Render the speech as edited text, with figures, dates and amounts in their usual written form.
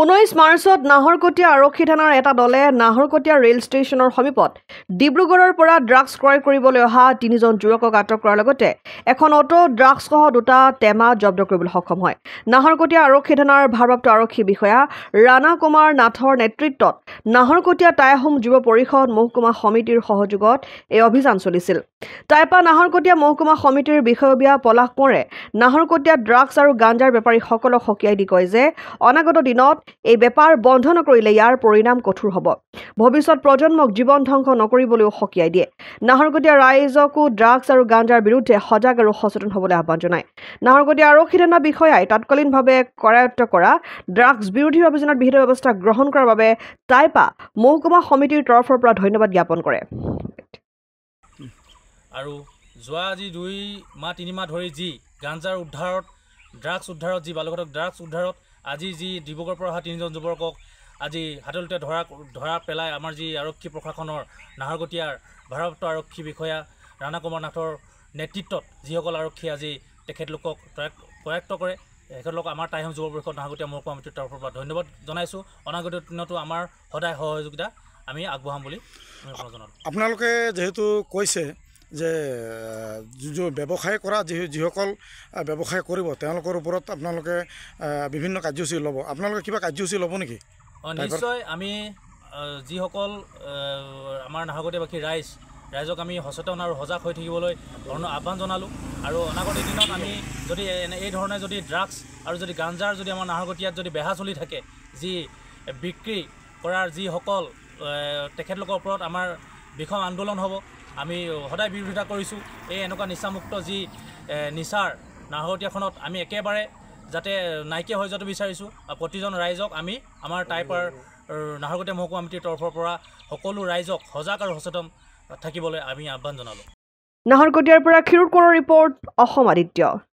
19 মাৰ্চত নাহৰকটীয়া আৰক্ষী থানাৰ এটা দলে নাহৰকটীয়া ৰেল ষ্টেচনৰ সমীপত ডিব্ৰুগড়ৰ পৰা ড্ৰাগছ ক্ৰয় কৰিবলৈ অহা 3জন যুৱকক আটক কৰাৰ লগতে এখন অটো ড্ৰাগছসহ 2টা টেমা জব্দ কৰিবলৈ সক্ষম হয়। নাহৰকটীয়া আৰক্ষী থানাৰ ভাৰপ্ৰাপ্ত আৰক্ষী বিষয়া ৰাণা কুমাৰ নাথৰ নেতৃত্বত নাহৰকটীয়া টাই-আহোম যুৱ পৰিষদ মহকুমা সমিতিৰ সহযোগত এই অভিযান চলিছিল। টাইপা নাহৰকটীয়া মহকুমা সমিতিৰ বিষয়ববীয়া পলাশ কোঁৱৰে নাহৰকটীয়া ড্ৰাগছ আৰু গাঞ্জাৰ বেপাৰীসকলক সকীয়াই দি কয় যে অনাগত দিনত এই বেপাৰ বন্ধ নকৰিলে ইয়াৰ পৰিণাম কঠোৰ হ'ব। ভৱিষ্যত প্ৰজন্মক জীৱন ধ্বংস নকৰিবলৈও সকীয়াই দিয়ে। নাহৰকটীয়া ৰাইজকো ড্ৰাগছ আৰু গাঞ্জাৰ বিৰুদ্ধে সজাগ আৰু সচেতন হ'বলৈ আহ্বান জনায়। নাহৰকটীয়া আৰক্ষী থানা বিষয়াই তাৎকালীনভাৱে কৰায়ত্ব কৰা ড্ৰাগছ বিৰোধী অভিযানত বিহিত ব্যৱস্থা গ্ৰহণ কৰাৰ বাবে টাইপা মহকুমা সমিতিৰ তৰফৰ পৰা ধন্যবাদ জ্ঞাপন কৰে। আৰু যোৱা আজি 2 মাহ 3 মাহ ধৰি যি গাঞ্জাৰ উদ্ধাৰত ড্ৰাগছ উদ্ধাৰত যি বালুঘাটক ড্ৰাগছ উদ্ধাৰত আজি যি ডিব্ৰুগড়ৰ পৰা অহা 3জন যুৱকক আজি হাতলতে ধৰা পেলাই আমাৰ যি আৰক্ষী প্ৰশাসনৰ নাহৰকটীয়াৰ ভাৰপ্ৰাপ্ত আৰক্ষী বিষয়া ৰাণা কুমাৰ নাথৰ নেতৃত্বত যিসকল আৰক্ষী আজি তেখেতলোকক কৰায়ত্ব কৰে তেখেতলোক আমাৰ টাই-আহোম যুৱ পৰিষদ নাহৰকটীয়া মহকুমা সমিতিৰ তৰফৰ পৰা ধন্যবাদ জনাইছোঁ। অনাগত দিনতো আমাৰ সদায় সহযোগিতা আমি আগবঢ়াম বুলি জনালোঁ। আপোনালোকে যেহেতু কৈছে যে ব্যৱসায় কৰা যিসকল ব্যৱসায় কৰিব তেওঁলোকৰ ওপৰত আপোনালোকে বিভিন্ন কাৰ্যসূচী ল'ব, আপোনালোকে কিবা কাৰ্যসূচী ল'ব নেকি? নিশ্চয় আমি যিসকল আমাৰ নাহৰকটীয়াবাসী ৰাইজক আমি সচেতন আৰু সজাগ হৈ থাকিবলৈ আহ্বান জনালোঁ। আৰু অনাগত দিনত আমি যদি এই ধৰণে যদি ড্ৰাগছ আৰু যদি গাঞ্জাৰ যদি আমাৰ নাহৰকটীয়াত যদি বেহা চলি থাকে, যি বিক্ৰী কৰাৰ যিসকল তেখেতলোকৰ ওপৰত আমাৰ বিষম আন্দোলন হ'ব। আমি সদায় বিৰোধিতা কৰিছোঁ এই এনেকুৱা নিচামুক্ত যি নিচাৰ নাহৰকটীয়াখনত আমি একেবাৰে যাতে নাইকিয়া হৈ যোৱাটো বিচাৰিছোঁ। প্ৰতিজন ৰাইজক আমি আমাৰ টাইপাৰ নাহৰকটীয়া মহকুমা সমিতিৰ তৰফৰ পৰা সকলো ৰাইজক সজাগ আৰু সচেতন থাকিবলৈ আমি আহ্বান জনালোঁ। নাহৰকটীয়াৰ পৰা ক্ষীৰোদ কোঁৱৰৰ ৰিপৰ্ট, অসম আদিত্য।